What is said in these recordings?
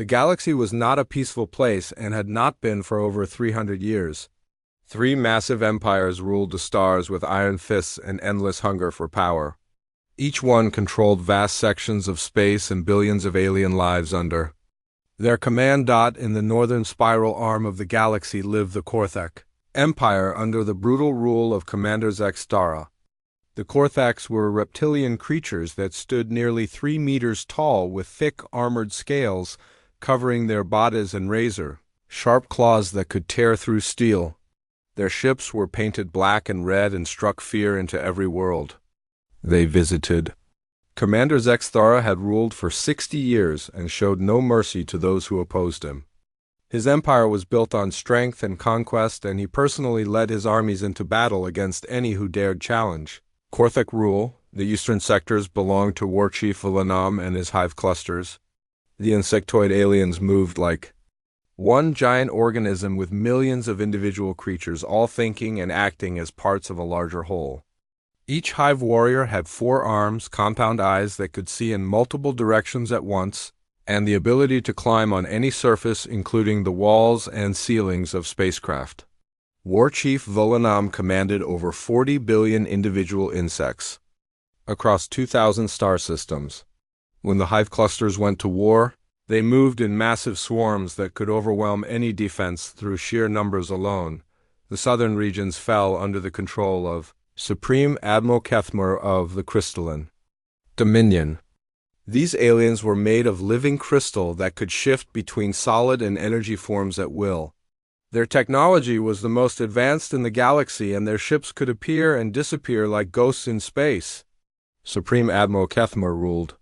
The galaxy was not a peaceful place and had not been for over 300 years. Three massive empires ruled the stars with iron fists and endless hunger for power. Each one controlled vast sections of space and billions of alien lives under their command. In the northern spiral arm of the galaxy lived the Korthak Empire under the brutal rule of Commander Zextara. The Korthaks were reptilian creatures that stood nearly 3 meters tall with thick armored scales covering their bodies and razor-sharp claws that could tear through steel. Their ships were painted black and red and struck fear into every world they visited. Commander Zextara had ruled for 60 years and showed no mercy to those who opposed him. His empire was built on strength and conquest, and he personally led his armies into battle against any who dared challenge. Korthak rule. The eastern sectors belonged to War Chief Villanam and his hive clusters. The insectoid aliens moved like one giant organism with millions of individual creatures all thinking and acting as parts of a larger whole. Each hive warrior had 4 arms, compound eyes that could see in multiple directions at once, and the ability to climb on any surface, including the walls and ceilings of spacecraft. War Chief Villanam commanded over 40 billion individual insects across 2,000 star systems. When the hive clusters went to war, they moved in massive swarms that could overwhelm any defense through sheer numbers alone. The southern regions fell under the control of Supreme Admiral Kethmer of the Crystalline Dominion. These aliens were made of living crystal that could shift between solid and energy forms at will. Their technology was the most advanced in the galaxy, and their ships could appear and disappear like ghosts in space. Supreme Admiral Kethmer ruled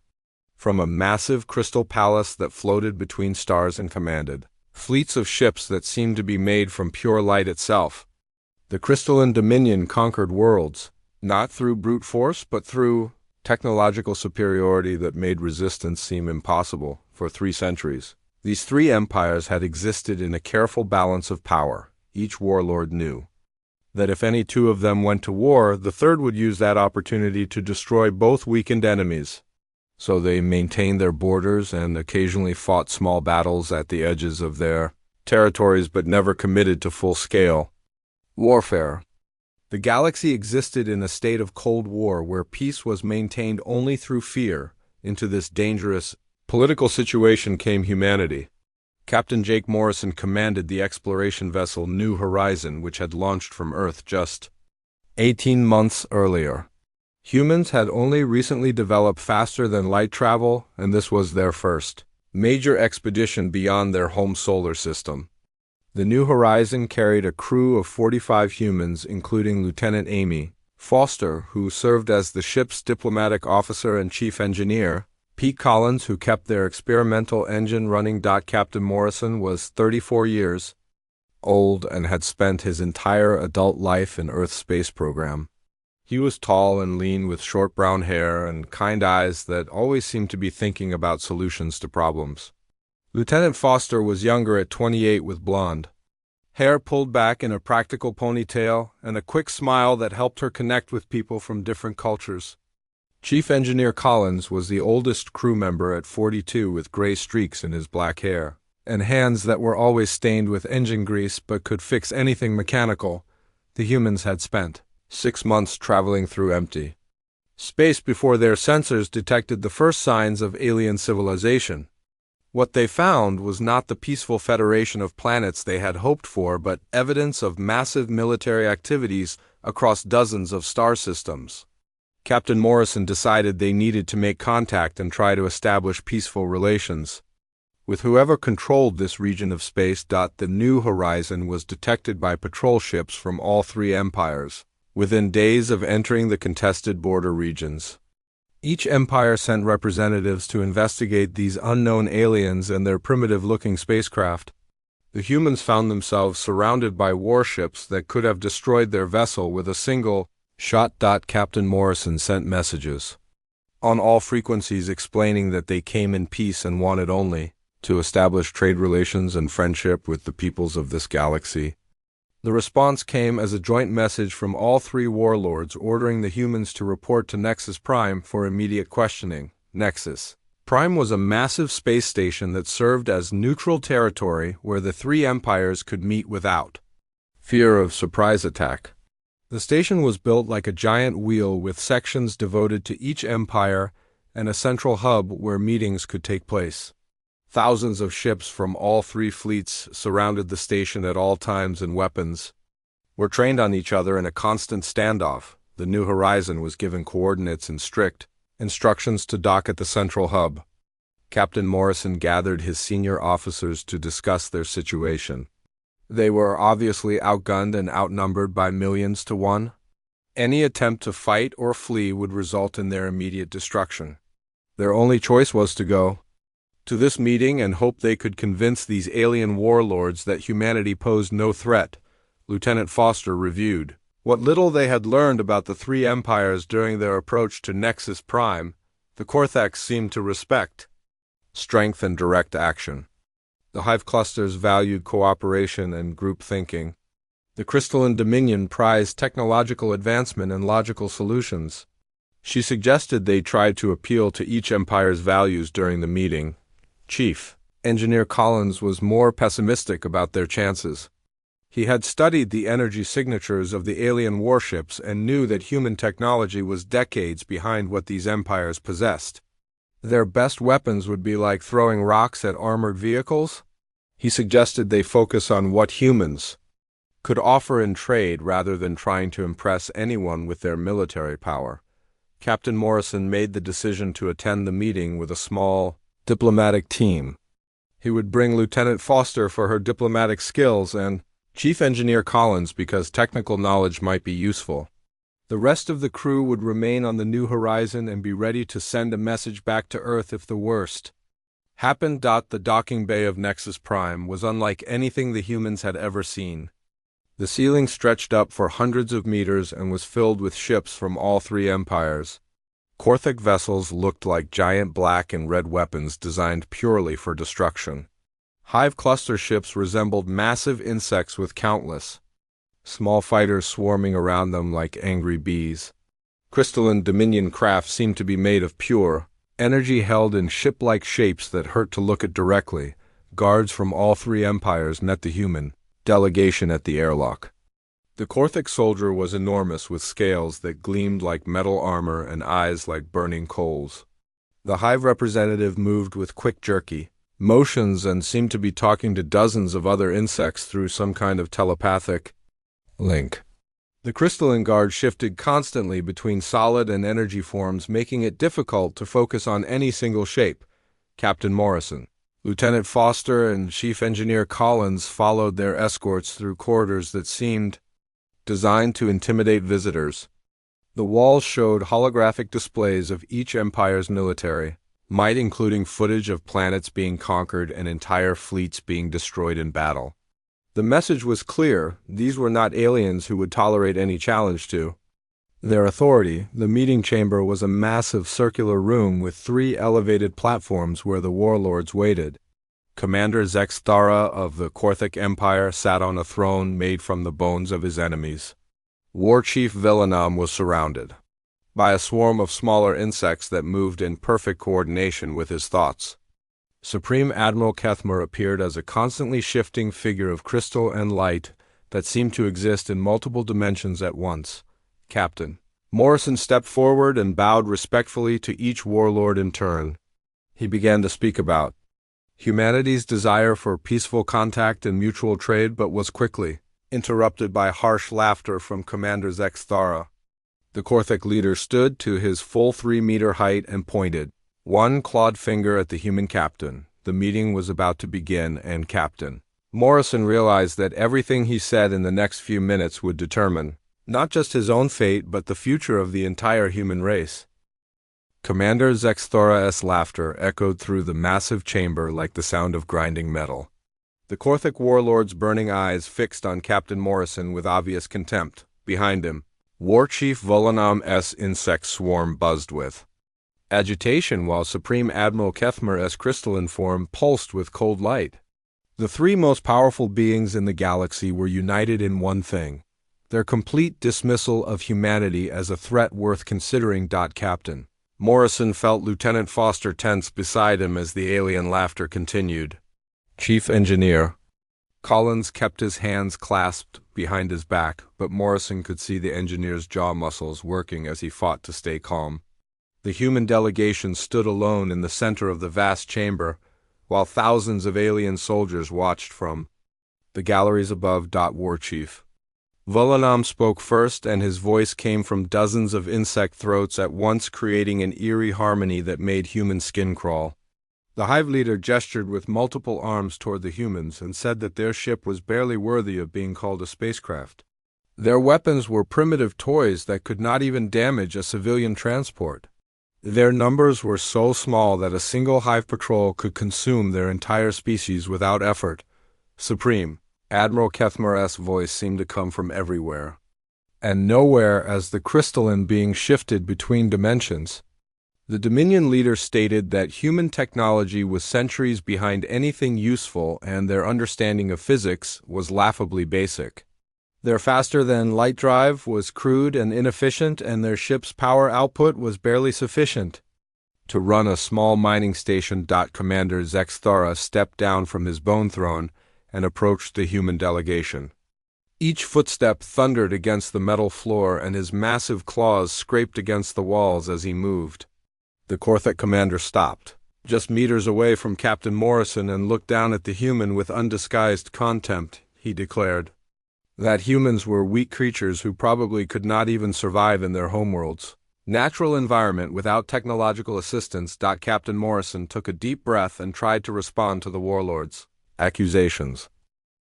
from a massive crystal palace that floated between stars and commanded fleets of ships that seemed to be made from pure light itself. The Crystalline Dominion conquered worlds, not through brute force, but through technological superiority that made resistance seem impossible. For 3 centuries, these 3 empires had existed in a careful balance of power. Each warlord knew that if any 2 of them went to war, the third would use that opportunity to destroy both weakened enemies. So they maintained their borders and occasionally fought small battles at the edges of their territories, but never committed to full-scale warfare. The galaxy existed in a state of Cold War where peace was maintained only through fear. Into this dangerous political situation came humanity. Captain Jake Morrison commanded the exploration vessel New Horizon, which had launched from Earth just 18 months earlier. Humans had only recently developed faster than light travel, and this was their first major expedition beyond their home solar system. The New Horizon carried a crew of 45 humans, including Lieutenant Amy Foster, who served as the ship's diplomatic officer and chief engineer, Pete Collins, who kept their experimental engine running. Captain Morrison was 34 years old and had spent his entire adult life in Earth's space program. He was tall and lean with short brown hair and kind eyes that always seemed to be thinking about solutions to problems. Lieutenant Foster was younger at 28 with blonde hair pulled back in a practical ponytail and a quick smile that helped her connect with people from different cultures. Chief Engineer Collins was the oldest crew member at 42 with gray streaks in his black hair and hands that were always stained with engine grease but could fix anything mechanical. The humans had spent 6 months traveling through empty space before their sensors detected the first signs of alien civilization. What they found was not the peaceful federation of planets they had hoped for, but evidence of massive military activities across dozens of star systems. Captain Morrison decided they needed to make contact and try to establish peaceful relations with whoever controlled this region of space. The New Horizon was detected by patrol ships from all 3 empires within days of entering the contested border regions. Each empire sent representatives to investigate these unknown aliens and their primitive-looking spacecraft. The humans found themselves surrounded by warships that could have destroyed their vessel with a single shot. Captain Morrison sent messages on all frequencies explaining that they came in peace and wanted only to establish trade relations and friendship with the peoples of this galaxy. The response came as a joint message from all 3 warlords ordering the humans to report to Nexus Prime for immediate questioning. Nexus Prime was a massive space station that served as neutral territory where the three empires could meet without fear of surprise attack. The station was built like a giant wheel with sections devoted to each empire and a central hub where meetings could take place. Thousands of ships from all three fleets surrounded the station at all times, and weapons were trained on each other in a constant standoff. The New Horizon was given coordinates and strict instructions to dock at the central hub. Captain Morrison gathered his senior officers to discuss their situation. They were obviously outgunned and outnumbered by millions to one. Any attempt to fight or flee would result in their immediate destruction. Their only choice was to go to this meeting and hope they could convince these alien warlords that humanity posed no threat. Lieutenant Foster reviewed what little they had learned about the three empires during their approach to Nexus Prime. The Korthax seemed to respect strength and direct action. The Hive clusters valued cooperation and group thinking. The Crystalline Dominion prized technological advancement and logical solutions. She suggested they try to appeal to each empire's values during the meeting. Chief Engineer Collins was more pessimistic about their chances. He had studied the energy signatures of the alien warships and knew that human technology was decades behind what these empires possessed. Their best weapons would be like throwing rocks at armored vehicles. He suggested they focus on what humans could offer in trade rather than trying to impress anyone with their military power. Captain Morrison made the decision to attend the meeting with a small diplomatic team. He would bring Lieutenant Foster for her diplomatic skills and Chief Engineer Collins because technical knowledge might be useful. The rest of the crew would remain on the New Horizon and be ready to send a message back to Earth if the worst happened. The docking bay of Nexus Prime was unlike anything the humans had ever seen. The ceiling stretched up for hundreds of meters and was filled with ships from all three empires. Korthic vessels looked like giant black and red weapons designed purely for destruction. Hive cluster ships resembled massive insects with countless small fighters swarming around them like angry bees. Crystalline Dominion craft seemed to be made of pure energy held in ship-like shapes that hurt to look at directly. Guards from all three empires met the human delegation at the airlock. The Korthic soldier was enormous, with scales that gleamed like metal armor and eyes like burning coals. The Hive representative moved with quick, jerky motions and seemed to be talking to dozens of other insects through some kind of telepathic link. The crystalline guard shifted constantly between solid and energy forms, making it difficult to focus on any single shape. Captain Morrison, Lieutenant Foster, and Chief Engineer Collins followed their escorts through corridors that seemed designed to intimidate visitors. The walls showed holographic displays of each empire's military might, including footage of planets being conquered and entire fleets being destroyed in battle. The message was clear: these were not aliens who would tolerate any challenge to their authority. The meeting chamber was a massive circular room with 3 elevated platforms where the warlords waited. Commander Zexthara of the Korthic Empire sat on a throne made from the bones of his enemies. War Chief Villanam was surrounded by a swarm of smaller insects that moved in perfect coordination with his thoughts. Supreme Admiral Kethmer appeared as a constantly shifting figure of crystal and light that seemed to exist in multiple dimensions at once. Captain Morrison stepped forward and bowed respectfully to each warlord in turn. He began to speak about humanity's desire for peaceful contact and mutual trade, but was quickly interrupted by harsh laughter from Commander Zexthara. The Korthic leader stood to his full 3-meter height and pointed one clawed finger at the human captain. The meeting was about to begin, and Captain Morrison realized that everything he said in the next few minutes would determine not just his own fate, but the future of the entire human race. Commander Zexthara's laughter echoed through the massive chamber like the sound of grinding metal. The Korthic warlord's burning eyes fixed on Captain Morrison with obvious contempt. Behind him, War Chief Volanam's insect swarm buzzed with agitation, while Supreme Admiral Kethmer's crystalline form pulsed with cold light. The 3 most powerful beings in the galaxy were united in one thing: their complete dismissal of humanity as a threat worth considering. Captain Morrison felt Lieutenant Foster tense beside him as the alien laughter continued. Chief Engineer. Collins kept his hands clasped behind his back, but Morrison could see the engineer's jaw muscles working as he fought to stay calm. The human delegation stood alone in the center of the vast chamber, while thousands of alien soldiers watched from the galleries above. War Chief Volanam spoke first, and his voice came from dozens of insect throats at once, creating an eerie harmony that made human skin crawl. The hive leader gestured with multiple arms toward the humans and said that their ship was barely worthy of being called a spacecraft. Their weapons were primitive toys that could not even damage a civilian transport. Their numbers were so small that a single hive patrol could consume their entire species without effort. Supreme. Admiral Kethmer's voice seemed to come from everywhere and nowhere as the crystalline being shifted between dimensions. The Dominion leader stated that human technology was centuries behind anything useful, and their understanding of physics was laughably basic. Their faster-than-light drive was crude and inefficient, and their ship's power output was barely sufficient to run a small mining station. Commander Zexthara stepped down from his bone throne and approached the human delegation. Each footstep thundered against the metal floor, and his massive claws scraped against the walls as he moved. The Korthik commander stopped, just meters away from Captain Morrison, and looked down at the human with undisguised contempt. He declared that humans were weak creatures who probably could not even survive in their homeworlds. Natural environment without technological assistance. Captain Morrison took a deep breath and tried to respond to the Warlords' accusations.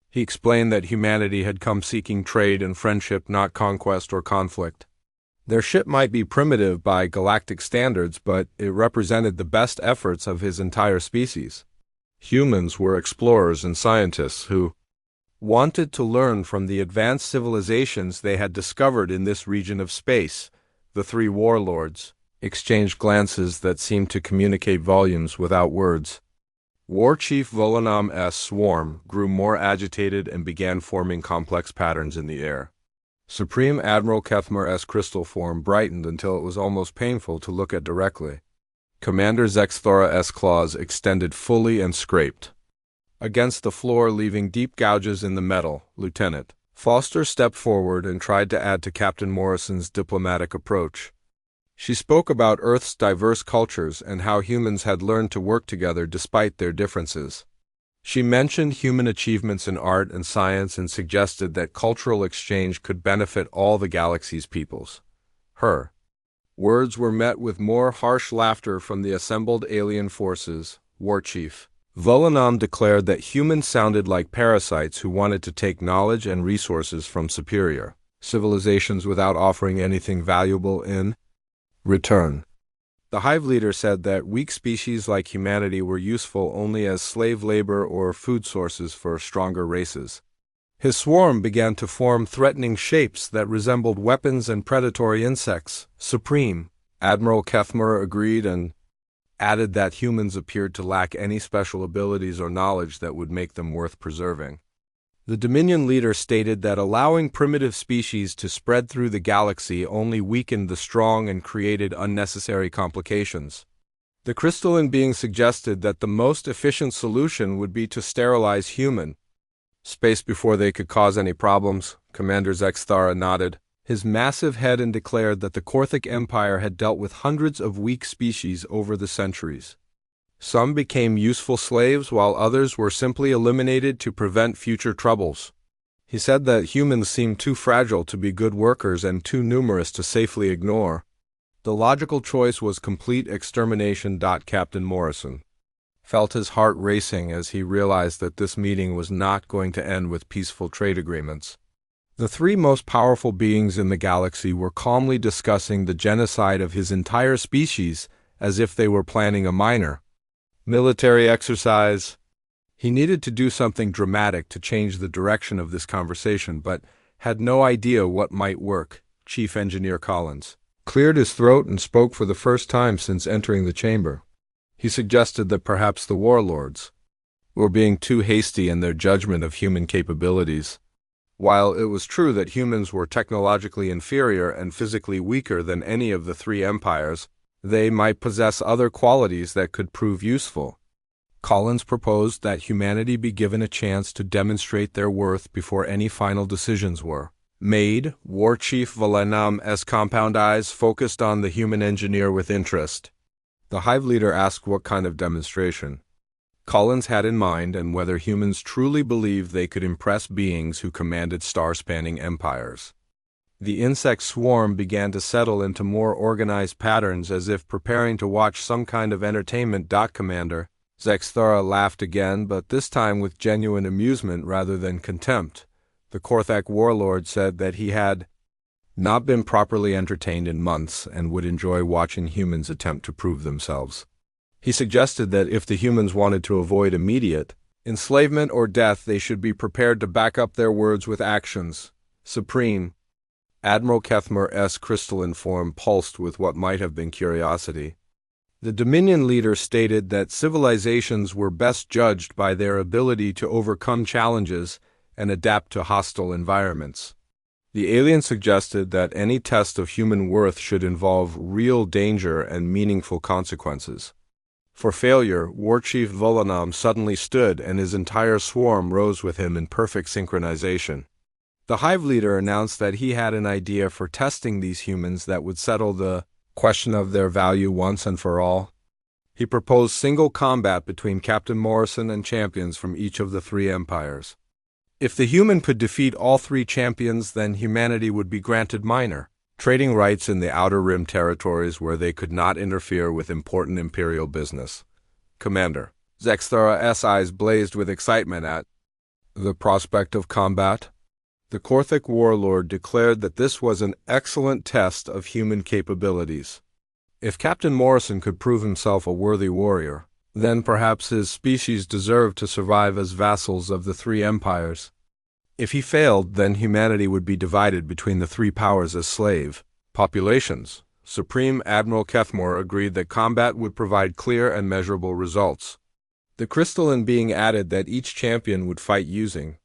He explained that humanity had come seeking trade and friendship, not conquest or conflict. Their ship might be primitive by galactic standards, but it represented the best efforts of his entire species. Humans were explorers and scientists who wanted to learn from the advanced civilizations they had discovered in this region of space. The three warlords exchanged glances that seemed to communicate volumes without words. War Chief Volanam's swarm grew more agitated and began forming complex patterns in the air. Supreme Admiral Kethmer's crystal form brightened until it was almost painful to look at directly. Commander Zexthora's claws extended fully and scraped against the floor, leaving deep gouges in the metal. Lieutenant Foster stepped forward and tried to add to Captain Morrison's diplomatic approach. She spoke about Earth's diverse cultures and how humans had learned to work together despite their differences. She mentioned human achievements in art and science and suggested that cultural exchange could benefit all the galaxy's peoples. Her words were met with more harsh laughter from the assembled alien forces. War Chief Volanam declared that humans sounded like parasites who wanted to take knowledge and resources from superior civilizations without offering anything valuable in return. The hive leader said that weak species like humanity were useful only as slave labor or food sources for stronger races. His swarm began to form threatening shapes that resembled weapons and predatory insects. Supreme Admiral Kethmer agreed and added that humans appeared to lack any special abilities or knowledge that would make them worth preserving. The Dominion leader stated that allowing primitive species to spread through the galaxy only weakened the strong and created unnecessary complications. The crystalline being suggested that the most efficient solution would be to sterilize human space before they could cause any problems. Commander Zexthara nodded his massive head and declared that the Korthik Empire had dealt with hundreds of weak species over the centuries. Some became useful slaves, while others were simply eliminated to prevent future troubles. He said that humans seemed too fragile to be good workers and too numerous to safely ignore. The logical choice was complete extermination. Captain Morrison felt his heart racing as he realized that this meeting was not going to end with peaceful trade agreements. The three most powerful beings in the galaxy were calmly discussing the genocide of his entire species as if they were planning a minor military exercise. He needed to do something dramatic to change the direction of this conversation, but had no idea what might work. Chief Engineer Collins cleared his throat and spoke for the first time since entering the chamber. He suggested that perhaps the Warlords were being too hasty in their judgment of human capabilities. While it was true that humans were technologically inferior and physically weaker than any of the three empires, They might possess other qualities that could prove useful. Collins proposed that humanity be given a chance to demonstrate their worth before any final decisions were made. War Chief Valenam's compound eyes focused on the human engineer with interest. The hive leader asked what kind of demonstration Collins had in mind and whether humans truly believed they could impress beings who commanded star-spanning empires. The insect swarm began to settle into more organized patterns as if preparing to watch some kind of entertainment. Commander Zexthara laughed again, but this time with genuine amusement rather than contempt. The Korthak warlord said that he had not been properly entertained in months and would enjoy watching humans attempt to prove themselves. He suggested that if the humans wanted to avoid immediate enslavement or death, they should be prepared to back up their words with actions. Supreme Admiral Kethmer's crystalline form pulsed with what might have been curiosity. The Dominion leader stated that civilizations were best judged by their ability to overcome challenges and adapt to hostile environments. The alien suggested that any test of human worth should involve real danger and meaningful consequences. For failure, War Chief Volanam suddenly stood and his entire swarm rose with him in perfect synchronization. The hive leader announced that he had an idea for testing these humans that would settle the question of their value once and for all. He proposed single combat between Captain Morrison and champions from each of the three empires. If the human could defeat all three champions, then humanity would be granted minor trading rights in the Outer Rim territories where they could not interfere with important imperial business. Commander Zexthara's eyes blazed with excitement at the prospect of combat. The Korthak warlord declared that this was an excellent test of human capabilities. If Captain Morrison could prove himself a worthy warrior, then perhaps his species deserved to survive as vassals of the three empires. If he failed, then humanity would be divided between the three powers as slave populations. Supreme Admiral Kethmore agreed that combat would provide clear and measurable results. The crystalline being added that each champion would fight using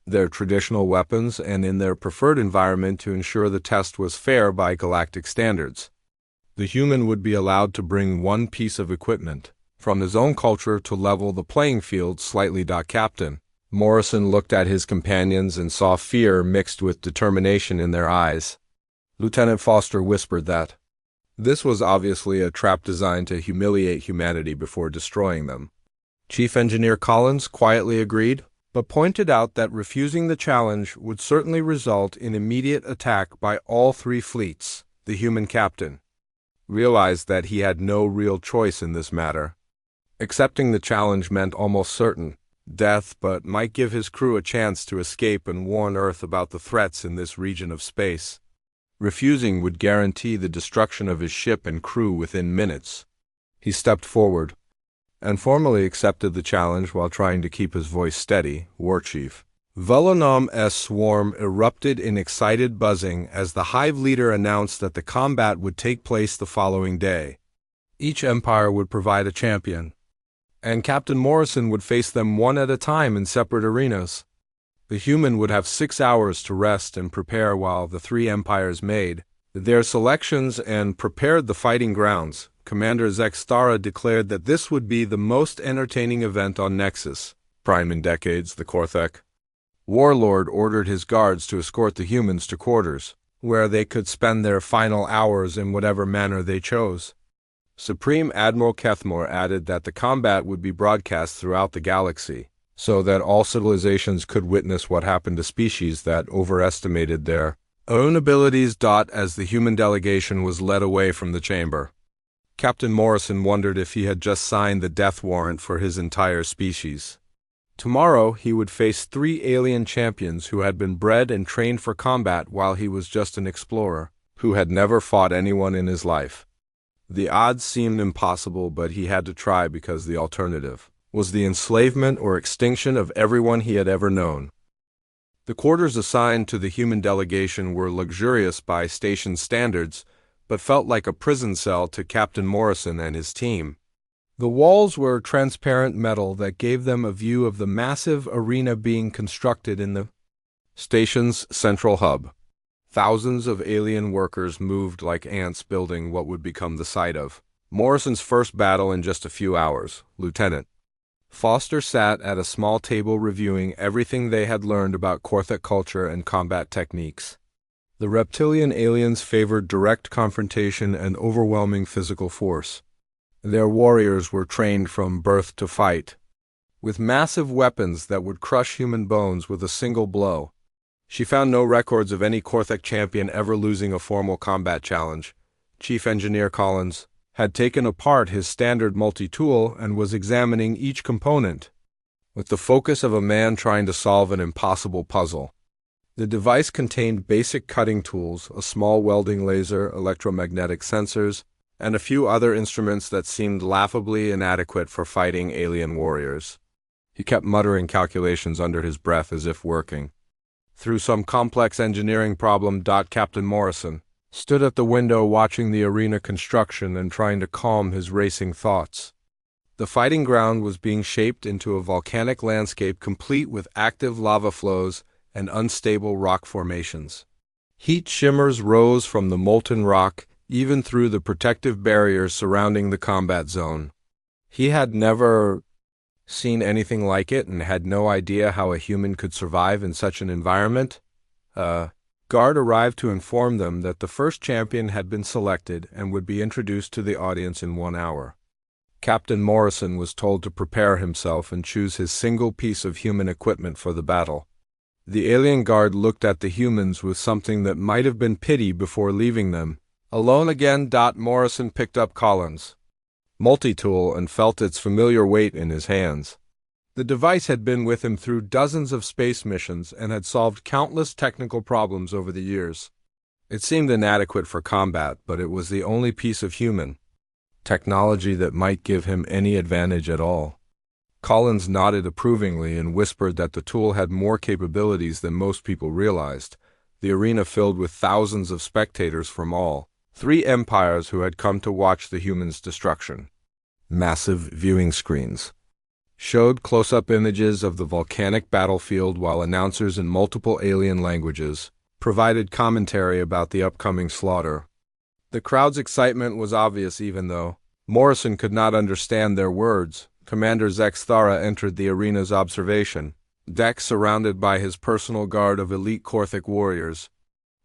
their traditional weapons and in their preferred environment to ensure the test was fair by galactic standards. The human would be allowed to bring one piece of equipment from his own culture to level the playing field slightly. Captain Morrison looked at his companions and saw fear mixed with determination in their eyes. Lieutenant Foster whispered that this was obviously a trap designed to humiliate humanity before destroying them. Chief Engineer Collins quietly agreed, but pointed out that refusing the challenge would certainly result in immediate attack by all three fleets. The human captain realized that he had no real choice in this matter. Accepting the challenge meant almost certain death, but might give his crew a chance to escape and warn Earth about the threats in this region of space. Refusing would guarantee the destruction of his ship and crew within minutes. He stepped forward and formally accepted the challenge while trying to keep his voice steady. War Chief Velanam's swarm erupted in excited buzzing as the hive leader announced that the combat would take place the following day. Each empire would provide a champion, and Captain Morrison would face them one at a time in separate arenas. The human would have 6 hours to rest and prepare while the three empires made their selections and prepared the fighting grounds. Commander Zexthara declared that this would be the most entertaining event on Nexus Prime in decades. The Korthak warlord ordered his guards to escort the humans to quarters, where they could spend their final hours in whatever manner they chose. Supreme Admiral Kethmore added that the combat would be broadcast throughout the galaxy, so that all civilizations could witness what happened to species that overestimated their own abilities. As the human delegation was led away from the chamber, Captain Morrison wondered if he had just signed the death warrant for his entire species. Tomorrow he would face 3 alien champions who had been bred and trained for combat while he was just an explorer, who had never fought anyone in his life. The odds seemed impossible, but he had to try because the alternative was the enslavement or extinction of everyone he had ever known. The quarters assigned to the human delegation were luxurious by station standards, but felt like a prison cell to Captain Morrison and his team. The walls were transparent metal that gave them a view of the massive arena being constructed in the station's central hub. Thousands of alien workers moved like ants building what would become the site of Morrison's first battle in just a few hours. Lieutenant Foster sat at a small table reviewing everything they had learned about Korthik culture and combat techniques. The reptilian aliens favored direct confrontation and overwhelming physical force. Their warriors were trained from birth to fight, with massive weapons that would crush human bones with a single blow. She found no records of any Korthik champion ever losing a formal combat challenge. Chief Engineer Collins had taken apart his standard multi-tool and was examining each component with the focus of a man trying to solve an impossible puzzle. The device contained basic cutting tools, a small welding laser, electromagnetic sensors, and a few other instruments that seemed laughably inadequate for fighting alien warriors. He kept muttering calculations under his breath as if working through some complex engineering problem. Captain Morrison stood at the window watching the arena construction and trying to calm his racing thoughts. The fighting ground was being shaped into a volcanic landscape complete with active lava flows and unstable rock formations. Heat shimmers rose from the molten rock, even through the protective barriers surrounding the combat zone. He had never seen anything like it and had no idea how a human could survive in such an environment. A guard arrived to inform them that the first champion had been selected and would be introduced to the audience in 1 hour. Captain Morrison was told to prepare himself and choose his single piece of human equipment for the battle. The alien guard looked at the humans with something that might have been pity before leaving them. Alone again. Morrison picked up Collins' multi-tool and felt its familiar weight in his hands. The device had been with him through dozens of space missions and had solved countless technical problems over the years. It seemed inadequate for combat, but it was the only piece of human technology that might give him any advantage at all. Collins nodded approvingly and whispered that the tool had more capabilities than most people realized. The arena filled with thousands of spectators from all 3 empires who had come to watch the humans' destruction. Massive viewing screens showed close-up images of the volcanic battlefield, while announcers in multiple alien languages provided commentary about the upcoming slaughter. The crowd's excitement was obvious even though Morrison could not understand their words. Commander Zex Thara entered the arena's observation deck surrounded by his personal guard of elite Korthik warriors.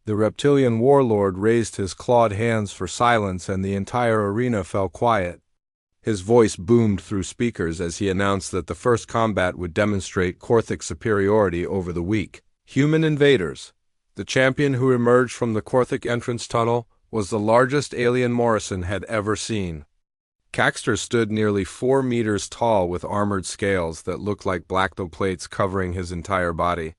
The reptilian warlord raised his clawed hands for silence and the entire arena fell quiet. His voice boomed through speakers as he announced that the first combat would demonstrate Korthik superiority over the weak human invaders. The champion who emerged from the Korthik entrance tunnel was the largest alien Morrison had ever seen. Caxter stood nearly 4 meters tall with armored scales that looked like blacto plates covering his entire body.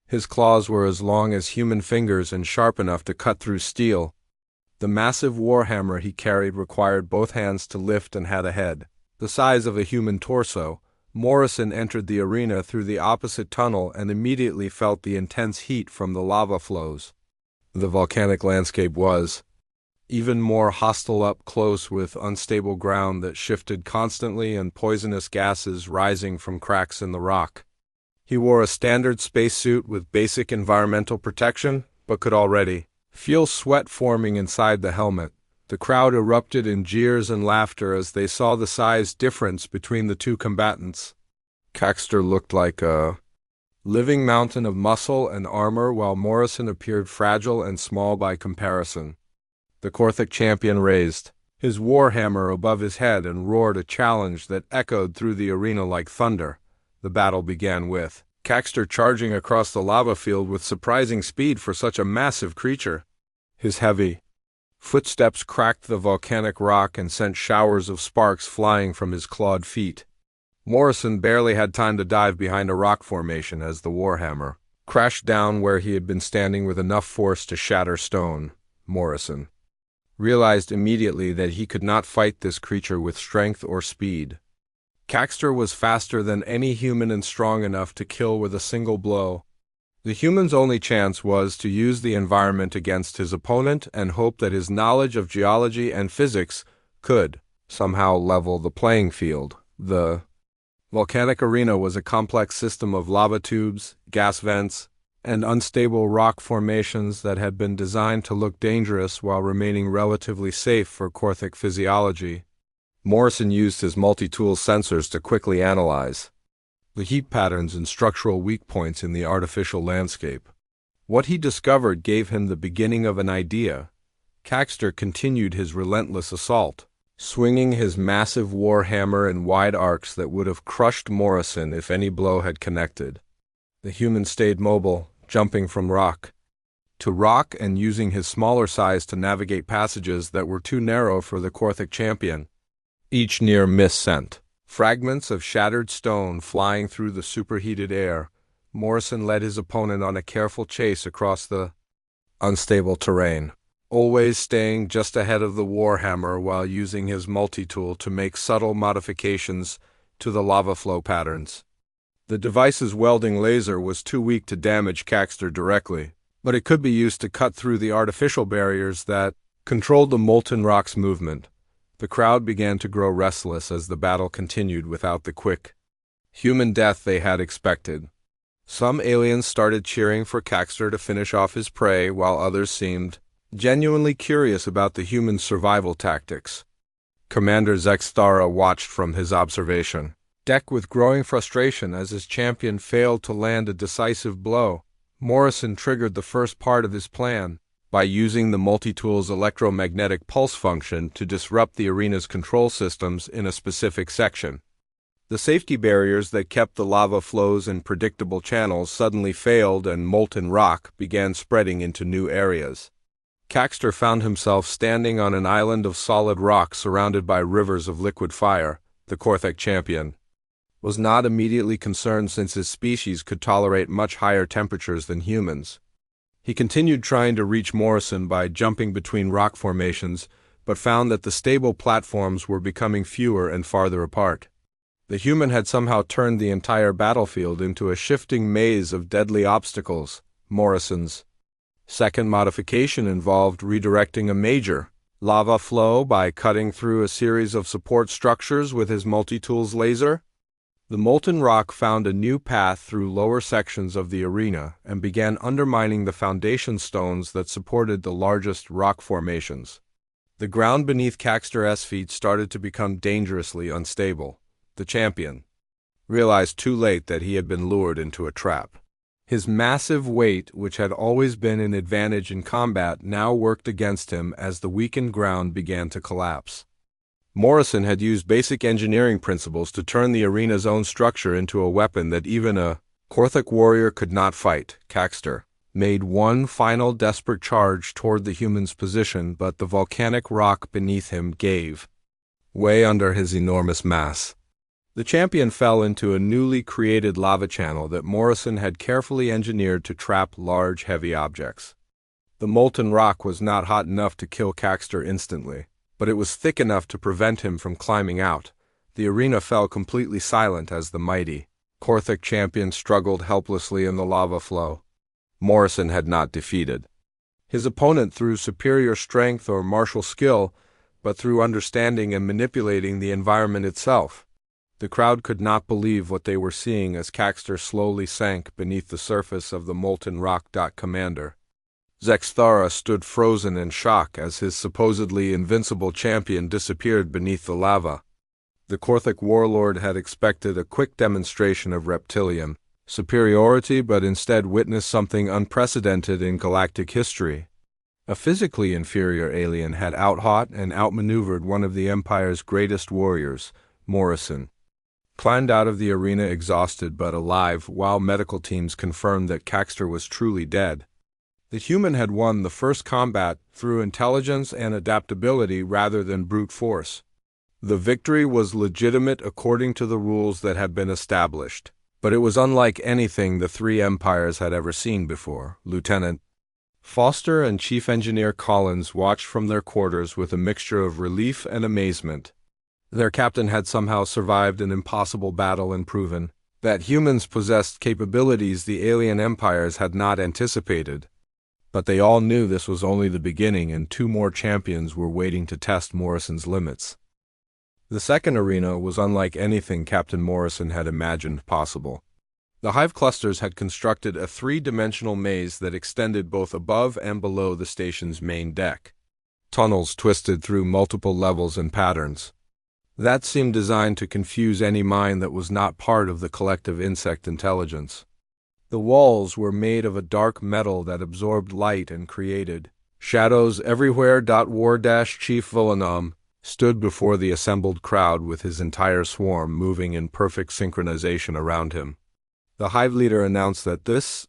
His claws were as long as human fingers and sharp enough to cut through steel. The massive warhammer he carried required both hands to lift and had a head the size of a human torso. Morrison entered the arena through the opposite tunnel and immediately felt the intense heat from the lava flows. The volcanic landscape was even more hostile up close, with unstable ground that shifted constantly and poisonous gases rising from cracks in the rock. He wore a standard spacesuit with basic environmental protection, but could already feel sweat forming inside the helmet. The crowd erupted in jeers and laughter as they saw the size difference between the 2 combatants. Caxter looked like a living mountain of muscle and armor, while Morrison appeared fragile and small by comparison. The Korthik champion raised his warhammer above his head and roared a challenge that echoed through the arena like thunder. The battle began with Caxter charging across the lava field with surprising speed for such a massive creature. His heavy footsteps cracked the volcanic rock and sent showers of sparks flying from his clawed feet. Morrison barely had time to dive behind a rock formation as the warhammer crashed down where he had been standing with enough force to shatter stone. Morrison realized immediately that he could not fight this creature with strength or speed. Caxter was faster than any human and strong enough to kill with a single blow. The human's only chance was to use the environment against his opponent and hope that his knowledge of geology and physics could somehow level the playing field. The volcanic arena was a complex system of lava tubes, gas vents, and unstable rock formations that had been designed to look dangerous while remaining relatively safe for Korthic physiology. Morrison used his multi-tool sensors to quickly analyze the heat patterns and structural weak points in the artificial landscape. What he discovered gave him the beginning of an idea. Caxter continued his relentless assault, swinging his massive war hammer in wide arcs that would have crushed Morrison if any blow had connected. The human stayed mobile, jumping from rock to rock and using his smaller size to navigate passages that were too narrow for the Korthic champion. Each near miss sent fragments of shattered stone flying through the superheated air. Morrison led his opponent on a careful chase across the unstable terrain, always staying just ahead of the warhammer while using his multi-tool to make subtle modifications to the lava flow patterns. The device's welding laser was too weak to damage Caxter directly, but it could be used to cut through the artificial barriers that controlled the molten rock's movement. The crowd began to grow restless as the battle continued without the quick human death they had expected. Some aliens started cheering for Caxter to finish off his prey, while others seemed genuinely curious about the human survival tactics. Commander Zexthara watched from his observation deck with growing frustration as his champion failed to land a decisive blow. Morrison triggered the first part of his plan by using the multi-tool's electromagnetic pulse function to disrupt the arena's control systems in a specific section. The safety barriers that kept the lava flows in predictable channels suddenly failed and molten rock began spreading into new areas. Caxter found himself standing on an island of solid rock surrounded by rivers of liquid fire. The Korthic champion was not immediately concerned since his species could tolerate much higher temperatures than humans. He continued trying to reach Morrison by jumping between rock formations, but found that the stable platforms were becoming fewer and farther apart. The human had somehow turned the entire battlefield into a shifting maze of deadly obstacles. Morrison's second modification involved redirecting a major lava flow by cutting through a series of support structures with his multi-tool's laser. The molten rock found a new path through lower sections of the arena and began undermining the foundation stones that supported the largest rock formations. The ground beneath Caxter's feet started to become dangerously unstable. The champion realized too late that he had been lured into a trap. His massive weight, which had always been an advantage in combat, now worked against him as the weakened ground began to collapse. Morrison had used basic engineering principles to turn the arena's own structure into a weapon that even a Korthic warrior could not fight. Caxter made one final desperate charge toward the human's position, but the volcanic rock beneath him gave way under his enormous mass. The champion fell into a newly created lava channel that Morrison had carefully engineered to trap large, heavy objects. The molten rock was not hot enough to kill Caxter instantly, but it was thick enough to prevent him from climbing out. The arena fell completely silent as the mighty Korthic champion struggled helplessly in the lava flow. Morrison had not defeated his opponent through superior strength or martial skill, but through understanding and manipulating the environment itself. The crowd could not believe what they were seeing as Caxter slowly sank beneath the surface of the molten rock. Commander Zexthara stood frozen in shock as his supposedly invincible champion disappeared beneath the lava. The Korthic warlord had expected a quick demonstration of reptilian superiority, but instead witnessed something unprecedented in galactic history. A physically inferior alien had outhought and outmaneuvered one of the Empire's greatest warriors. Morrison climbed out of the arena exhausted but alive, while medical teams confirmed that Caxter was truly dead. The human had won the first combat through intelligence and adaptability rather than brute force. The victory was legitimate according to the rules that had been established, but it was unlike anything the three empires had ever seen before. Lieutenant Foster and Chief Engineer Collins watched from their quarters with a mixture of relief and amazement. Their captain had somehow survived an impossible battle and proven that humans possessed capabilities the alien empires had not anticipated. But they all knew this was only the beginning, and two more champions were waiting to test Morrison's limits. The second arena was unlike anything Captain Morrison had imagined possible. The hive clusters had constructed a three-dimensional maze that extended both above and below the station's main deck. Tunnels twisted through multiple levels and patterns. That seemed designed to confuse any mind that was not part of the collective insect intelligence. The walls were made of a dark metal that absorbed light and created shadows everywhere. Chief Villanam stood before the assembled crowd with his entire swarm moving in perfect synchronization around him. The hive leader announced that this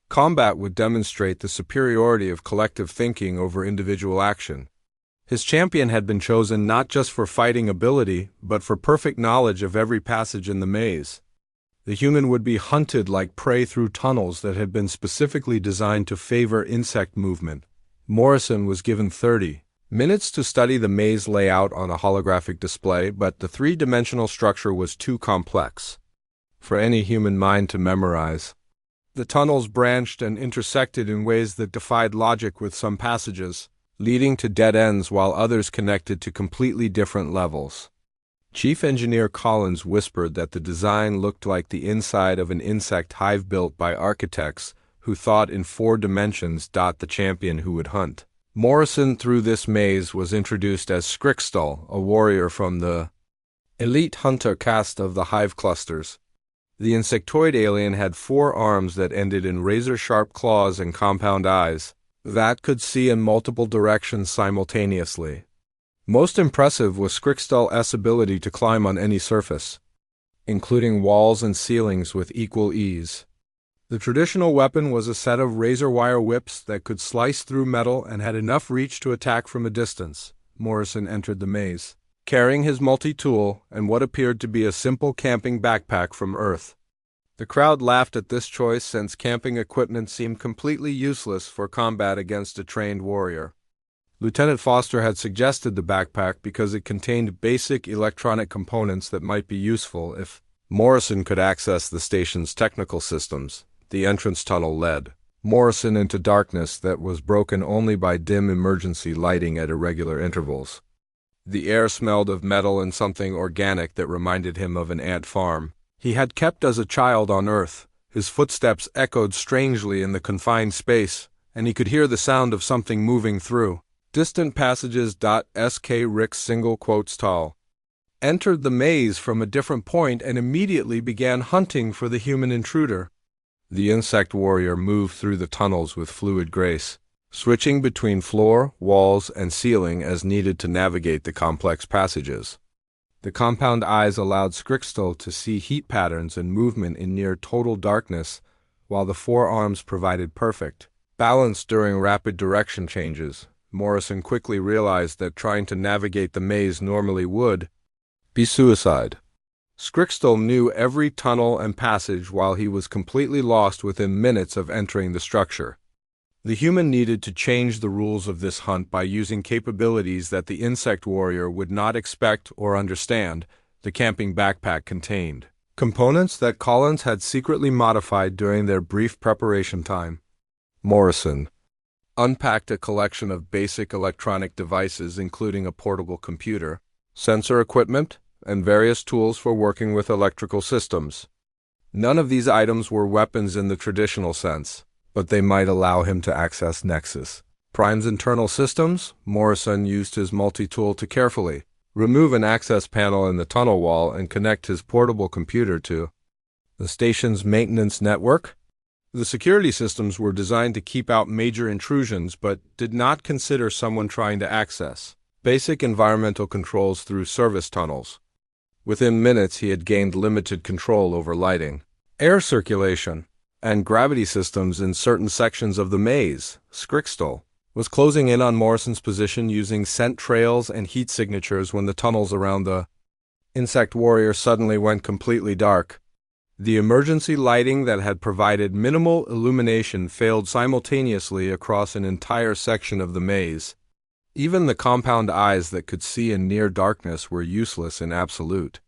combat would demonstrate the superiority of collective thinking over individual action. His champion had been chosen not just for fighting ability, but for perfect knowledge of every passage in the maze. The human would be hunted like prey through tunnels that had been specifically designed to favor insect movement. Morrison was given 30 minutes to study the maze layout on a holographic display, but the three-dimensional structure was too complex for any human mind to memorize. The tunnels branched and intersected in ways that defied logic, with some passages leading to dead ends while others connected to completely different levels. Chief Engineer Collins whispered that the design looked like the inside of an insect hive built by architects who thought in 4 dimensions. The champion who would hunt Morrison through this maze was introduced as Scrixtal, a warrior from the elite hunter caste of the hive clusters. The insectoid alien had 4 arms that ended in razor-sharp claws and compound eyes that could see in multiple directions simultaneously. Most impressive was Scrixtal's ability to climb on any surface, including walls and ceilings, with equal ease. The traditional weapon was a set of razor-wire whips that could slice through metal and had enough reach to attack from a distance. Morrison entered the maze, carrying his multi-tool and what appeared to be a simple camping backpack from Earth. The crowd laughed at this choice, since camping equipment seemed completely useless for combat against a trained warrior. Lieutenant Foster had suggested the backpack because it contained basic electronic components that might be useful if Morrison could access the station's technical systems. The entrance tunnel led Morrison into darkness that was broken only by dim emergency lighting at irregular intervals. The air smelled of metal and something organic that reminded him of an ant farm he had kept as a child on Earth. His footsteps echoed strangely in the confined space, and he could hear the sound of something moving through distant passages. Sk Rick single quotes tall entered the maze from a different point and immediately began hunting for the human intruder. The insect warrior moved through the tunnels with fluid grace, switching between floor, walls, and ceiling as needed to navigate the complex passages. The compound eyes allowed Scrixtal to see heat patterns and movement in near total darkness, while the 4 arms provided perfect balance during rapid direction changes. Morrison quickly realized that trying to navigate the maze normally would be suicide. Scrixtal knew every tunnel and passage, while he was completely lost within minutes of entering the structure. The human needed to change the rules of this hunt by using capabilities that the insect warrior would not expect or understand. The camping backpack contained components that Collins had secretly modified during their brief preparation time. Morrison unpacked a collection of basic electronic devices, including a portable computer, sensor equipment, and various tools for working with electrical systems. None of these items were weapons in the traditional sense, but they might allow him to access Nexus Prime's internal systems. Morrison used his multi-tool to carefully remove an access panel in the tunnel wall and connect his portable computer to the station's maintenance network. The security systems were designed to keep out major intrusions, but did not consider someone trying to access basic environmental controls through service tunnels. Within minutes, he had gained limited control over lighting, air circulation, and gravity systems in certain sections of the maze. Scrixtal was closing in on Morrison's position using scent trails and heat signatures when the tunnels around the insect warrior suddenly went completely dark. The emergency lighting that had provided minimal illumination failed simultaneously across an entire section of the maze. Even the compound eyes that could see in near darkness were useless in absolute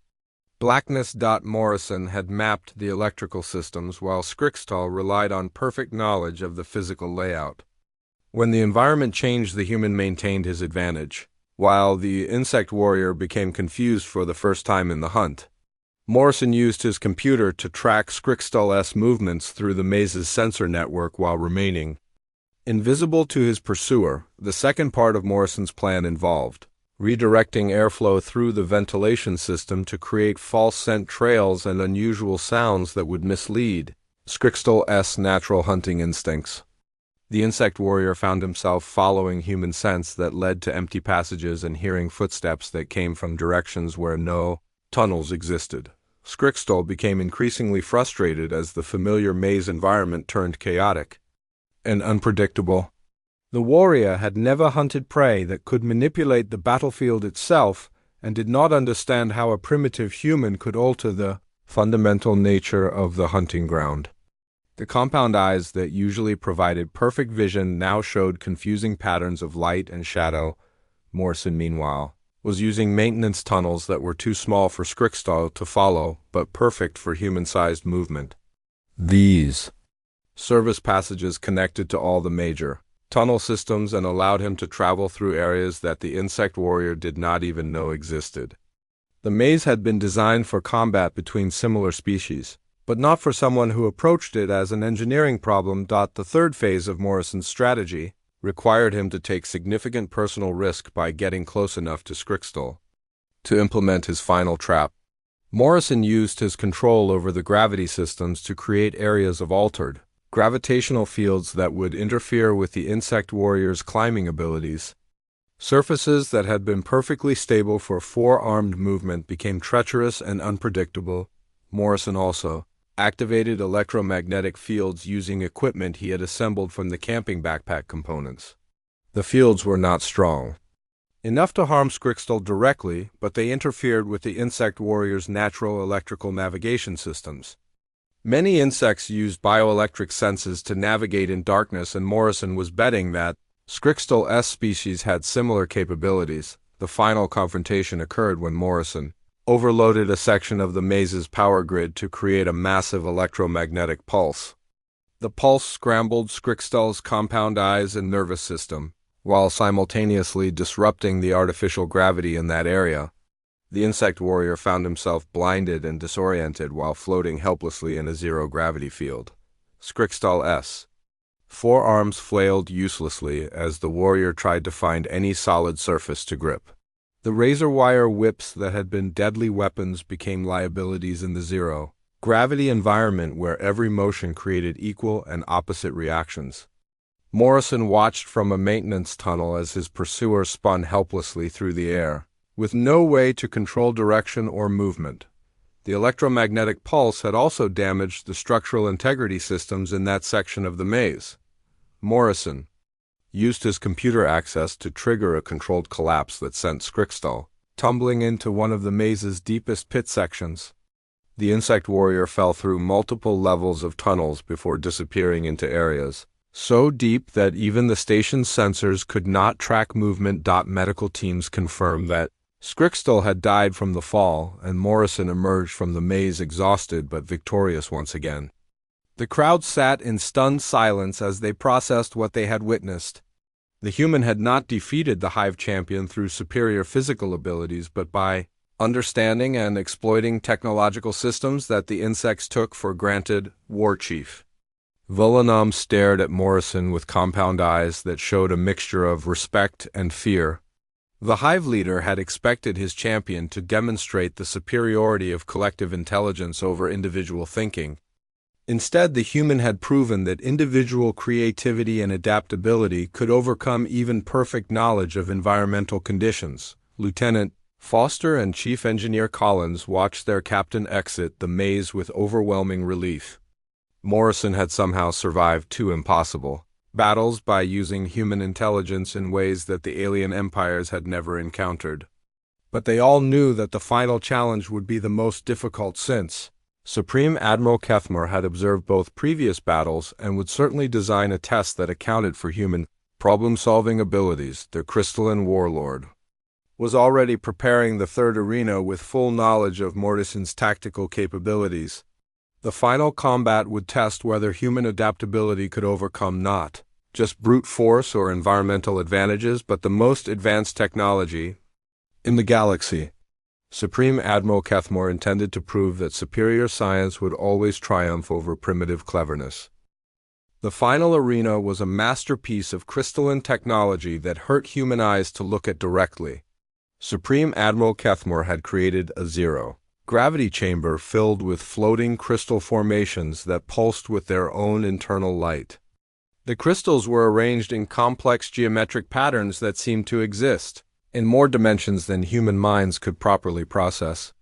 blackness. Morrison had mapped the electrical systems, while Scrixtal relied on perfect knowledge of the physical layout. When the environment changed, the human maintained his advantage, while the insect warrior became confused for the first time in the hunt. Morrison used his computer to track Scrixtul's movements through the maze's sensor network while remaining invisible to his pursuer. The second part of Morrison's plan involved redirecting airflow through the ventilation system to create false scent trails and unusual sounds that would mislead Scrixtul's natural hunting instincts. The insect warrior found himself following human scents that led to empty passages and hearing footsteps that came from directions where no tunnels existed. Scrixtul became increasingly frustrated as the familiar maze environment turned chaotic and unpredictable. The warrior had never hunted prey that could manipulate the battlefield itself and did not understand how a primitive human could alter the fundamental nature of the hunting ground. The compound eyes that usually provided perfect vision now showed confusing patterns of light and shadow. Morrison, meanwhile, was using maintenance tunnels that were too small for Scrixtul to follow, but perfect for human-sized movement. These service passages connected to all the major tunnel systems and allowed him to travel through areas that the insect warrior did not even know existed. The maze had been designed for combat between similar species, but not for someone who approached it as an engineering problem. The third phase of Morrison's strategy required him to take significant personal risk by getting close enough to Scrixtul to implement his final trap. Morrison used his control over the gravity systems to create areas of altered gravitational fields that would interfere with the insect warrior's climbing abilities. Surfaces that had been perfectly stable for four-armed movement became treacherous and unpredictable. Morrison also activated electromagnetic fields using equipment he had assembled from the camping backpack components. The fields were not strong enough to harm Scrixtul directly, but they interfered with the insect warrior's natural electrical navigation systems. Many insects used bioelectric senses to navigate in darkness, and Morrison was betting that Scrixtul's species had similar capabilities. The final confrontation occurred when Morrison overloaded a section of the maze's power grid to create a massive electromagnetic pulse. The pulse scrambled Scrixtul's compound eyes and nervous system, while simultaneously disrupting the artificial gravity in that area. The insect warrior found himself blinded and disoriented while floating helplessly in a zero-gravity field. Scrixtul's forearms flailed uselessly as the warrior tried to find any solid surface to grip. The razor-wire whips that had been deadly weapons became liabilities in the zero-gravity environment where every motion created equal and opposite reactions. Morrison watched from a maintenance tunnel as his pursuer spun helplessly through the air, with no way to control direction or movement. The electromagnetic pulse had also damaged the structural integrity systems in that section of the maze. Morrison used his computer access to trigger a controlled collapse that sent Scrixtul tumbling into one of the maze's deepest pit sections. The insect warrior fell through multiple levels of tunnels before disappearing into areas so deep that even the station's sensors could not track movement. Medical teams confirmed that Scrixtul had died from the fall, and Morrison emerged from the maze exhausted but victorious once again. The crowd sat in stunned silence as they processed what they had witnessed. The human had not defeated the Hive champion through superior physical abilities, but by understanding and exploiting technological systems that the insects took for granted. War Chief Vullanum stared at Morrison with compound eyes that showed a mixture of respect and fear. The Hive leader had expected his champion to demonstrate the superiority of collective intelligence over individual thinking. Instead, the human had proven that individual creativity and adaptability could overcome even perfect knowledge of environmental conditions. Lieutenant Foster and Chief Engineer Collins watched their captain exit the maze with overwhelming relief. Morrison had somehow survived two impossible battles by using human intelligence in ways that the alien empires had never encountered. But they all knew that the final challenge would be the most difficult since Supreme Admiral Kethmar had observed both previous battles and would certainly design a test that accounted for human problem-solving abilities. The crystalline warlord was already preparing the third arena with full knowledge of Morrison's tactical capabilities. The final combat would test whether human adaptability could overcome not just brute force or environmental advantages, but the most advanced technology in the galaxy. Supreme Admiral Kethmore intended to prove that superior science would always triumph over primitive cleverness. The final arena was a masterpiece of crystalline technology that hurt human eyes to look at directly. Supreme Admiral Kethmore had created a zero-gravity chamber filled with floating crystal formations that pulsed with their own internal light. The crystals were arranged in complex geometric patterns that seemed to exist in more dimensions than human minds could properly process.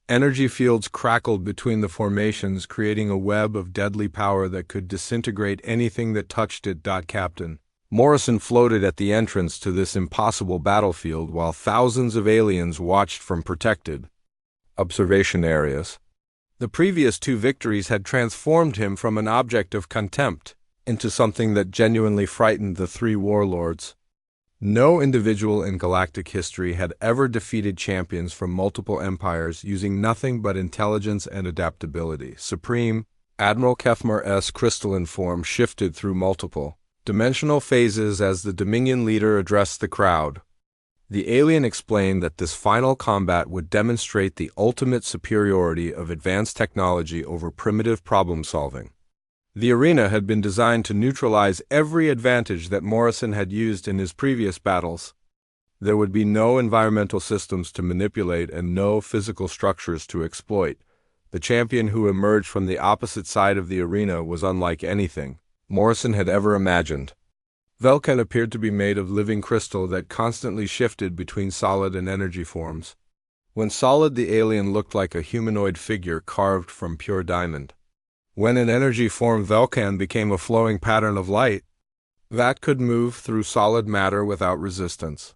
Energy fields crackled between the formations, creating a web of deadly power that could disintegrate anything that touched it. Captain Morrison floated at the entrance to this impossible battlefield while thousands of aliens watched from protected observation areas. The previous two victories had transformed him from an object of contempt into something that genuinely frightened the three warlords. No individual in galactic history had ever defeated champions from multiple empires using nothing but intelligence and adaptability. Supreme Admiral Kethmore's crystalline form shifted through multiple dimensional phases as the Dominion leader addressed the crowd. The alien explained that this final combat would demonstrate the ultimate superiority of advanced technology over primitive problem-solving. The arena had been designed to neutralize every advantage that Morrison had used in his previous battles. There would be no environmental systems to manipulate and no physical structures to exploit. The champion who emerged from the opposite side of the arena was unlike anything Morrison had ever imagined. Velkan appeared to be made of living crystal that constantly shifted between solid and energy forms. When solid, the alien looked like a humanoid figure carved from pure diamond. When in energy form, Velkan became a flowing pattern of light that could move through solid matter without resistance.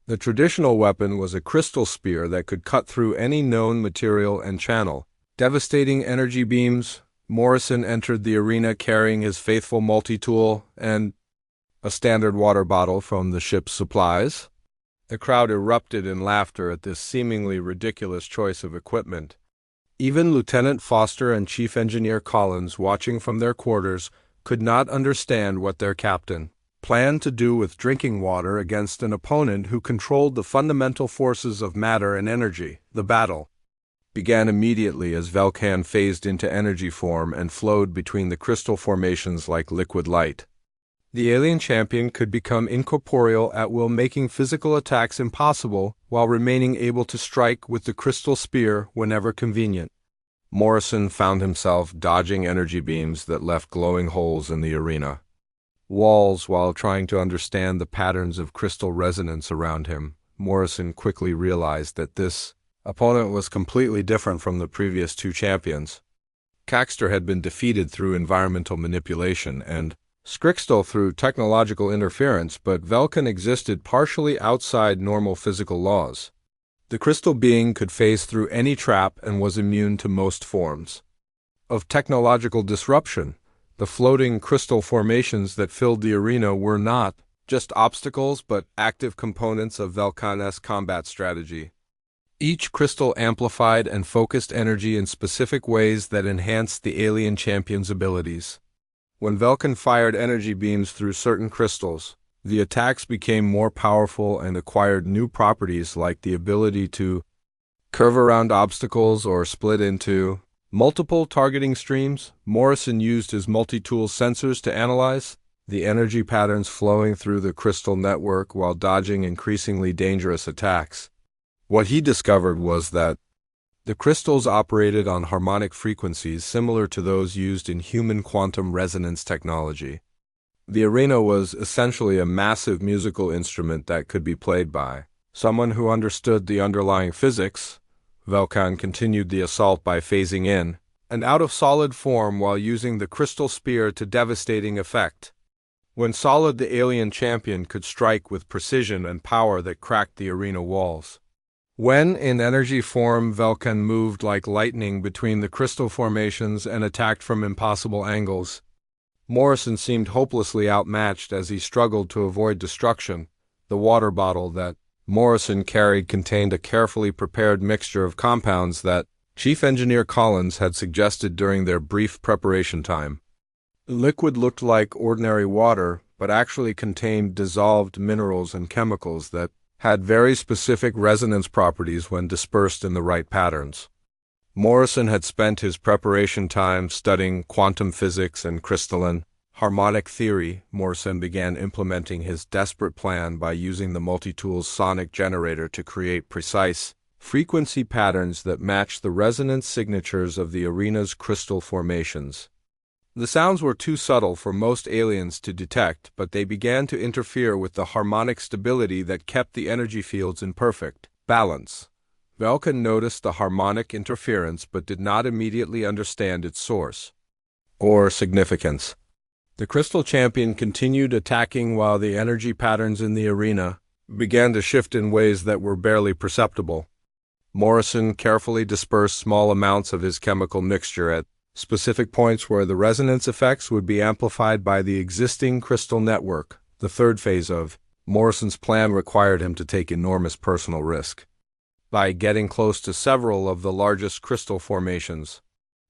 The traditional weapon was a crystal spear that could cut through any known material and channel devastating energy beams. Morrison entered the arena carrying his faithful multi-tool and a standard water bottle from the ship's supplies. The crowd erupted in laughter at this seemingly ridiculous choice of equipment. Even Lieutenant Foster and Chief Engineer Collins, watching from their quarters, could not understand what their captain planned to do with drinking water against an opponent who controlled the fundamental forces of matter and energy. The battle began immediately as Velkan phased into energy form and flowed between the crystal formations like liquid light. The alien champion could become incorporeal at will, making physical attacks impossible while remaining able to strike with the crystal spear whenever convenient. Morrison found himself dodging energy beams that left glowing holes in the arena walls while trying to understand the patterns of crystal resonance around him. Morrison quickly realized that this opponent was completely different from the previous two champions. Caxter had been defeated through environmental manipulation and Scrixtal through technological interference, but Velkan existed partially outside normal physical laws. The crystal being could phase through any trap and was immune to most forms of technological disruption. The floating crystal formations that filled the arena were not just obstacles but active components of Velkan's combat strategy. Each crystal amplified and focused energy in specific ways that enhanced the alien champion's abilities. When Velkan fired energy beams through certain crystals, the attacks became more powerful and acquired new properties like the ability to curve around obstacles or split into multiple targeting streams. Morrison used his multi-tool sensors to analyze the energy patterns flowing through the crystal network while dodging increasingly dangerous attacks. What he discovered was that the crystals operated on harmonic frequencies similar to those used in human quantum resonance technology. The arena was essentially a massive musical instrument that could be played by someone who understood the underlying physics. Velkan continued the assault by phasing in and out of solid form while using the crystal spear to devastating effect. When solid, the alien champion could strike with precision and power that cracked the arena walls. When in energy form, Velkan moved like lightning between the crystal formations and attacked from impossible angles. Morrison seemed hopelessly outmatched as he struggled to avoid destruction. The water bottle that Morrison carried contained a carefully prepared mixture of compounds that Chief Engineer Collins had suggested during their brief preparation time. The liquid looked like ordinary water, but actually contained dissolved minerals and chemicals that had very specific resonance properties when dispersed in the right patterns. Morrison had spent his preparation time studying quantum physics and crystalline harmonic theory. Morrison began implementing his desperate plan by using the multi-tool's sonic generator to create precise frequency patterns that matched the resonance signatures of the arena's crystal formations. The sounds were too subtle for most aliens to detect, but they began to interfere with the harmonic stability that kept the energy fields in perfect balance. Velkan noticed the harmonic interference but did not immediately understand its source or significance. The Crystal Champion continued attacking while the energy patterns in the arena began to shift in ways that were barely perceptible. Morrison carefully dispersed small amounts of his chemical mixture at specific points where the resonance effects would be amplified by the existing crystal network. The third phase of Morrison's plan required him to take enormous personal risk. By getting close to several of the largest crystal formations,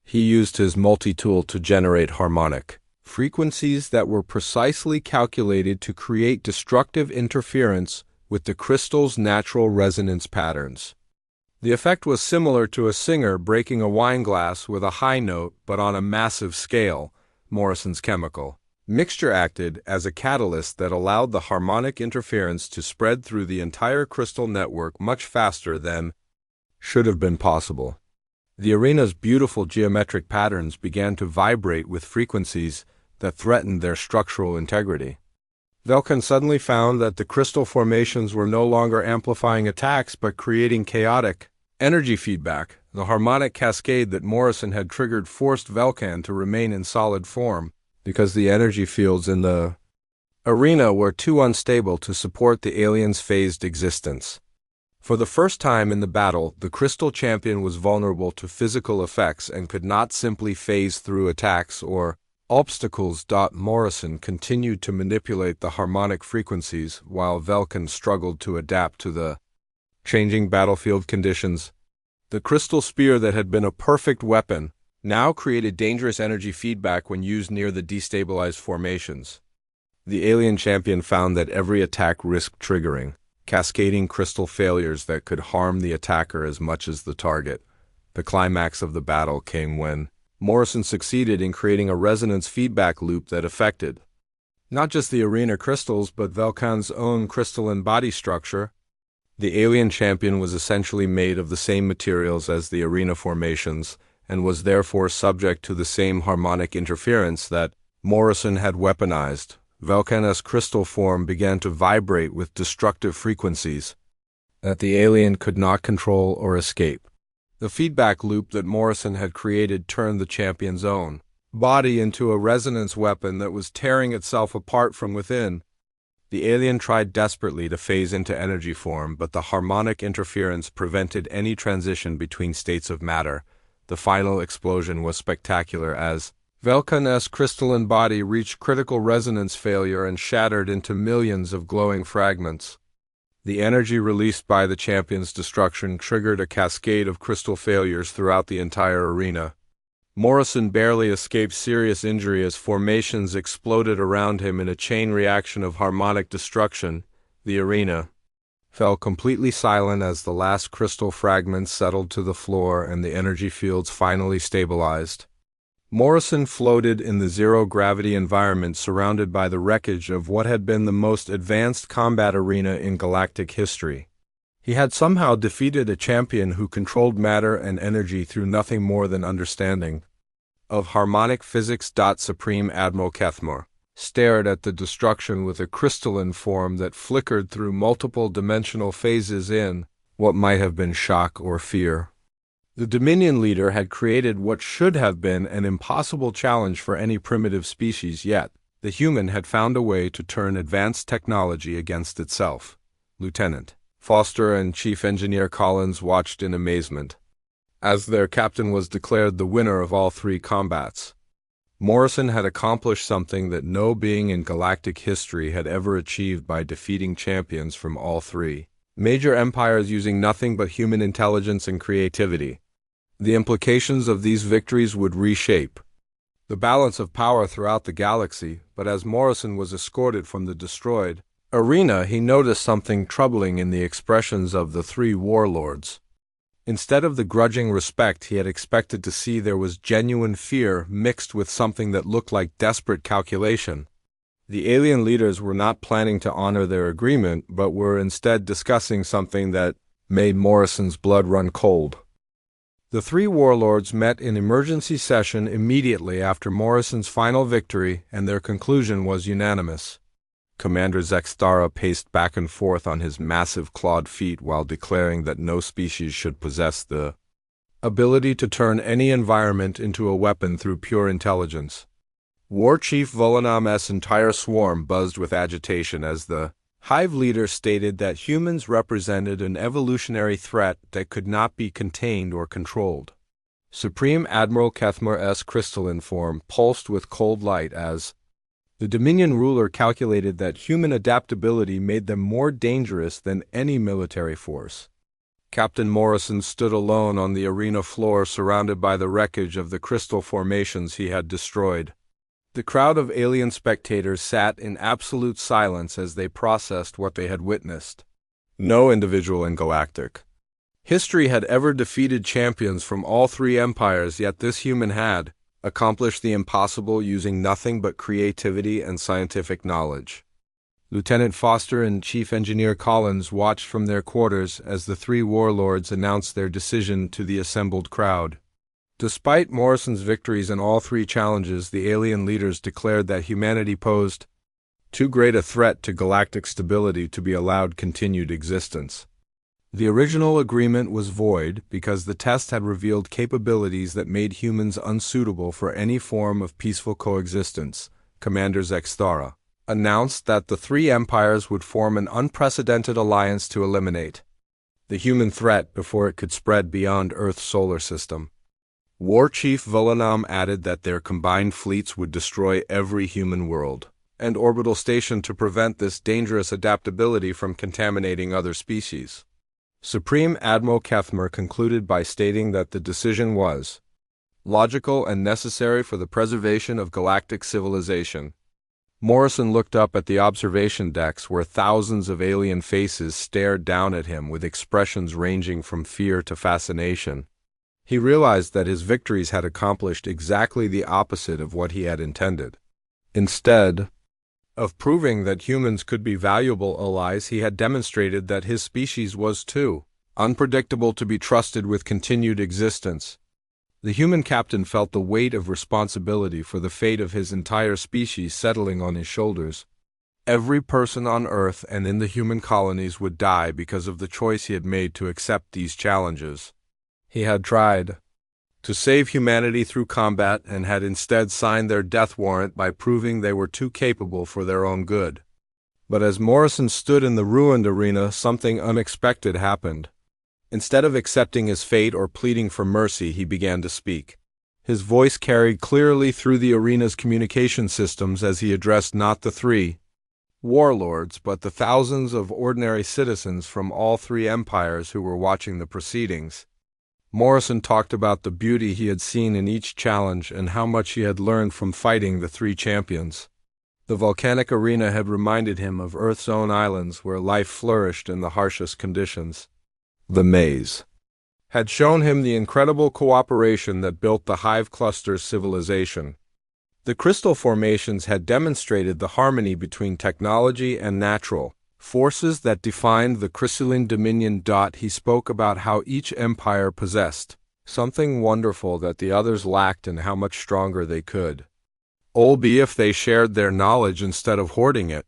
he used his multi-tool to generate harmonic frequencies that were precisely calculated to create destructive interference with the crystal's natural resonance patterns. The effect was similar to a singer breaking a wine glass with a high note, but on a massive scale. Morrison's chemical mixture acted as a catalyst that allowed the harmonic interference to spread through the entire crystal network much faster than should have been possible. The arena's beautiful geometric patterns began to vibrate with frequencies that threatened their structural integrity. Velkan suddenly found that the crystal formations were no longer amplifying attacks but creating chaotic energy feedback. The harmonic cascade that Morrison had triggered forced Velkan to remain in solid form, because the energy fields in the arena were too unstable to support the alien's phased existence. For the first time in the battle, the Crystal Champion was vulnerable to physical effects and could not simply phase through attacks or obstacles. Morrison continued to manipulate the harmonic frequencies while Velkan struggled to adapt to the changing battlefield conditions. The crystal spear that had been a perfect weapon now created dangerous energy feedback when used near the destabilized formations. The alien champion found that every attack risked triggering cascading crystal failures that could harm the attacker as much as the target. The climax of the battle came when Morrison succeeded in creating a resonance feedback loop that affected not just the arena crystals but Velkan's own crystalline body structure. The alien champion was essentially made of the same materials as the arena formations and was therefore subject to the same harmonic interference that Morrison had weaponized. Velkan's crystal form began to vibrate with destructive frequencies that the alien could not control or escape. The feedback loop that Morrison had created turned the champion's own body into a resonance weapon that was tearing itself apart from within. The alien tried desperately to phase into energy form, but the harmonic interference prevented any transition between states of matter. The final explosion was spectacular as Velkan's crystalline body reached critical resonance failure and shattered into millions of glowing fragments. The energy released by the champion's destruction triggered a cascade of crystal failures throughout the entire arena. Morrison barely escaped serious injury as formations exploded around him in a chain reaction of harmonic destruction. The arena fell completely silent as the last crystal fragments settled to the floor and the energy fields finally stabilized. Morrison floated in the zero-gravity environment surrounded by the wreckage of what had been the most advanced combat arena in galactic history. He had somehow defeated a champion who controlled matter and energy through nothing more than understanding of harmonic physics. Supreme Admiral Kethmore stared at the destruction with a crystalline form that flickered through multiple dimensional phases in what might have been shock or fear. The Dominion leader had created what should have been an impossible challenge for any primitive species, yet the human had found a way to turn advanced technology against itself. Lieutenant Foster and Chief Engineer Collins watched in amazement as their captain was declared the winner of all three combats. Morrison had accomplished something that no being in galactic history had ever achieved by defeating champions from all three major empires using nothing but human intelligence and creativity. The implications of these victories would reshape the balance of power throughout the galaxy, but as Morrison was escorted from the destroyed arena, he noticed something troubling in the expressions of the three warlords. Instead of the grudging respect he had expected to see, there was genuine fear mixed with something that looked like desperate calculation. The alien leaders were not planning to honor their agreement, but were instead discussing something that made Morrison's blood run cold. The three warlords met in emergency session immediately after Morrison's final victory, and their conclusion was unanimous. Commander Zextara paced back and forth on his massive clawed feet while declaring that no species should possess the ability to turn any environment into a weapon through pure intelligence. War Chief Volanam's entire swarm buzzed with agitation as the Hive leader stated that humans represented an evolutionary threat that could not be contained or controlled. Supreme Admiral Kethmer's crystalline form pulsed with cold light as the Dominion ruler calculated that human adaptability made them more dangerous than any military force. Captain Morrison stood alone on the arena floor, surrounded by the wreckage of the crystal formations he had destroyed. The crowd of alien spectators sat in absolute silence as they processed what they had witnessed. No individual in Galactic history had ever defeated champions from all three empires, yet this human had accomplished the impossible using nothing but creativity and scientific knowledge. Lieutenant Foster and Chief Engineer Collins watched from their quarters as the three warlords announced their decision to the assembled crowd. Despite Morrison's victories in all three challenges, the alien leaders declared that humanity posed too great a threat to galactic stability to be allowed continued existence. The original agreement was void because the test had revealed capabilities that made humans unsuitable for any form of peaceful coexistence. Commander Zextara announced that the three empires would form an unprecedented alliance to eliminate the human threat before it could spread beyond Earth's solar system. War Chief Volanam added that their combined fleets would destroy every human world and orbital station to prevent this dangerous adaptability from contaminating other species. Supreme Admiral Kethmer concluded by stating that the decision was logical and necessary for the preservation of galactic civilization. Morrison looked up at the observation decks where thousands of alien faces stared down at him with expressions ranging from fear to fascination. He realized that his victories had accomplished exactly the opposite of what he had intended. Instead of proving that humans could be valuable allies, he had demonstrated that his species was too unpredictable to be trusted with continued existence. The human captain felt the weight of responsibility for the fate of his entire species settling on his shoulders. Every person on Earth and in the human colonies would die because of the choice he had made to accept these challenges. He had tried to save humanity through combat and had instead signed their death warrant by proving they were too capable for their own good. But as Morrison stood in the ruined arena, something unexpected happened. Instead of accepting his fate or pleading for mercy, he began to speak. His voice carried clearly through the arena's communication systems as he addressed not the three warlords, but the thousands of ordinary citizens from all three empires who were watching the proceedings. Morrison talked about the beauty he had seen in each challenge and how much he had learned from fighting the three champions. The volcanic arena had reminded him of Earth's own islands where life flourished in the harshest conditions. The maze had shown him the incredible cooperation that built the Hive Cluster's civilization. The crystal formations had demonstrated the harmony between technology and natural forces that defined the crystalline dominion. He spoke about how each empire possessed something wonderful that the others lacked and how much stronger they could all be if they shared their knowledge instead of hoarding it.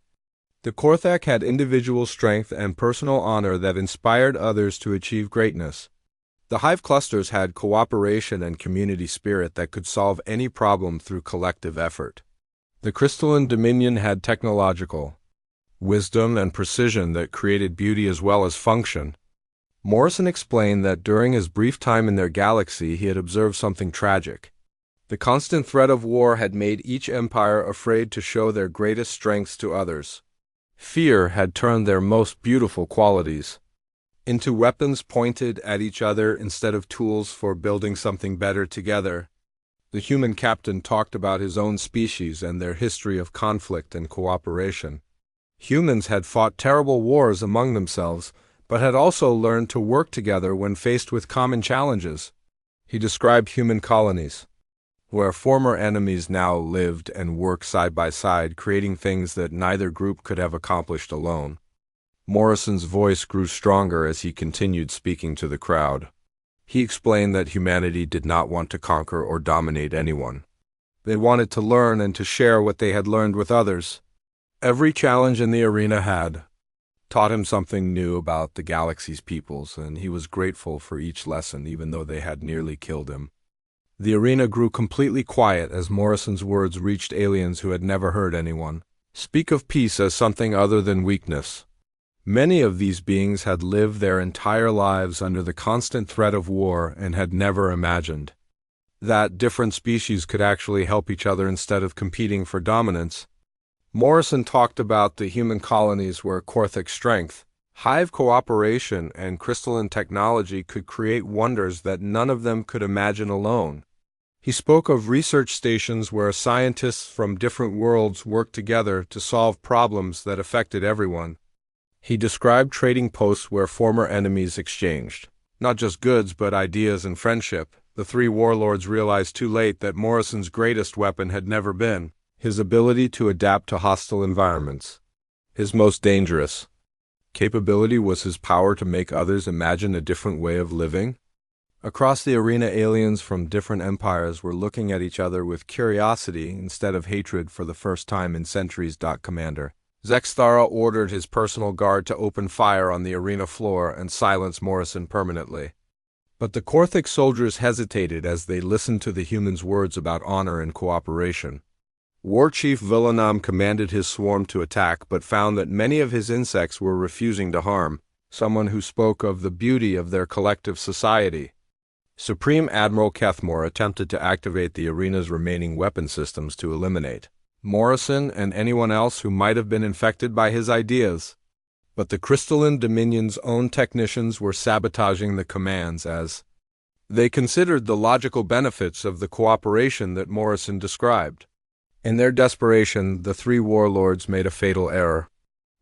The Korthak had individual strength and personal honor that inspired others to achieve greatness. The Hive Clusters had cooperation and community spirit that could solve any problem through collective effort. The crystalline dominion had technological wisdom and precision that created beauty as well as function. Morrison explained that during his brief time in their galaxy he had observed something tragic. The constant threat of war had made each empire afraid to show their greatest strengths to others. Fear had turned their most beautiful qualities into weapons pointed at each other instead of tools for building something better together. The human captain talked about his own species and their history of conflict and cooperation. Humans had fought terrible wars among themselves, but had also learned to work together when faced with common challenges. He described human colonies, where former enemies now lived and worked side by side, creating things that neither group could have accomplished alone. Morrison's voice grew stronger as he continued speaking to the crowd. He explained that humanity did not want to conquer or dominate anyone. They wanted to learn and to share what they had learned with others. Every challenge in the arena had taught him something new about the galaxy's peoples, and he was grateful for each lesson, even though they had nearly killed him. The arena grew completely quiet as Morrison's words reached aliens who had never heard anyone speak of peace as something other than weakness. Many of these beings had lived their entire lives under the constant threat of war and had never imagined that different species could actually help each other instead of competing for dominance. Morrison talked about the human colonies where Korthic's strength, hive cooperation, and crystalline technology could create wonders that none of them could imagine alone. He spoke of research stations where scientists from different worlds worked together to solve problems that affected everyone. He described trading posts where former enemies exchanged not just goods but ideas and friendship. The three warlords realized too late that Morrison's greatest weapon had never been his ability to adapt to hostile environments. His most dangerous capability was his power to make others imagine a different way of living. Across the arena, aliens from different empires were looking at each other with curiosity instead of hatred for the first time in centuries. Commander Zexthara ordered his personal guard to open fire on the arena floor and silence Morrison permanently. But the Korthic soldiers hesitated as they listened to the humans' words about honor and cooperation. War Chief Villanam commanded his swarm to attack but found that many of his insects were refusing to harm someone who spoke of the beauty of their collective society. Supreme Admiral Kethmore attempted to activate the arena's remaining weapon systems to eliminate Morrison and anyone else who might have been infected by his ideas. But the Crystalline Dominion's own technicians were sabotaging the commands as they considered the logical benefits of the cooperation that Morrison described. In their desperation, the three warlords made a fatal error.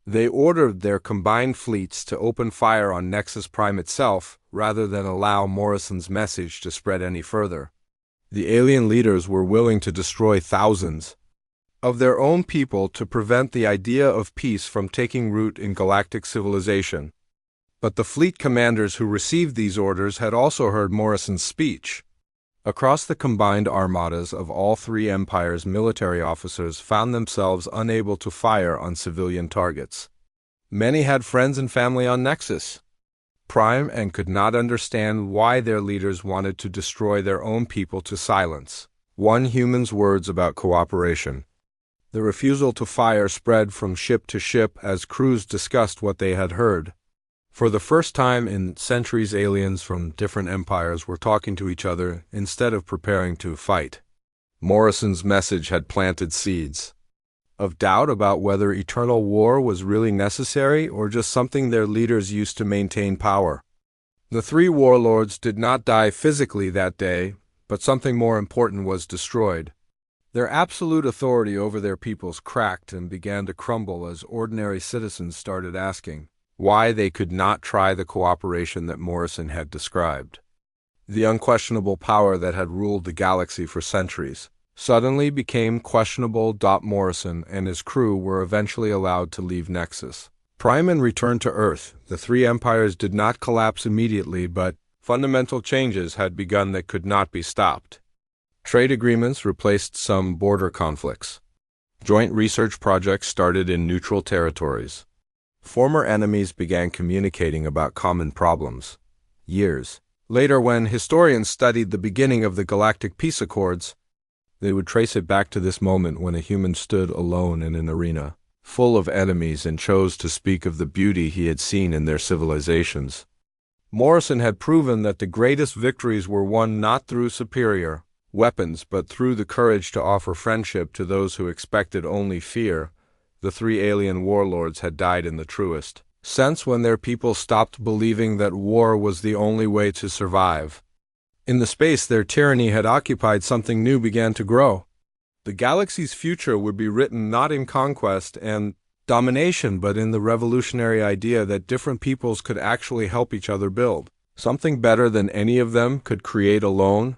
They ordered their combined fleets to open fire on Nexus Prime itself rather than allow Morrison's message to spread any further. The alien leaders were willing to destroy thousands of their own people to prevent the idea of peace from taking root in galactic civilization. But the fleet commanders who received these orders had also heard Morrison's speech. Across the combined armadas of all three empires, military officers found themselves unable to fire on civilian targets. Many had friends and family on Nexus Prime and could not understand why their leaders wanted to destroy their own people to silence one human's words about cooperation. The refusal to fire spread from ship to ship as crews discussed what they had heard. For the first time in centuries, aliens from different empires were talking to each other instead of preparing to fight. Morrison's message had planted seeds of doubt about whether eternal war was really necessary or just something their leaders used to maintain power. The three warlords did not die physically that day, but something more important was destroyed. Their absolute authority over their peoples cracked and began to crumble as ordinary citizens started asking why they could not try the cooperation that Morrison had described. The unquestionable power that had ruled the galaxy for centuries suddenly became questionable. Morrison and his crew were eventually allowed to leave Nexus Prime and return to Earth. The three empires did not collapse immediately, but fundamental changes had begun that could not be stopped. Trade agreements replaced some border conflicts. Joint research projects started in neutral territories. Former enemies began communicating about common problems. Years later, when historians studied the beginning of the Galactic Peace Accords, they would trace it back to this moment when a human stood alone in an arena, full of enemies, and chose to speak of the beauty he had seen in their civilizations. Morrison had proven that the greatest victories were won not through superior weapons, but through the courage to offer friendship to those who expected only fear. The three alien warlords had died in the truest sense when their people stopped believing that war was the only way to survive. In the space their tyranny had occupied, something new began to grow. The galaxy's future would be written not in conquest and domination, but in the revolutionary idea that different peoples could actually help each other build something better than any of them could create alone.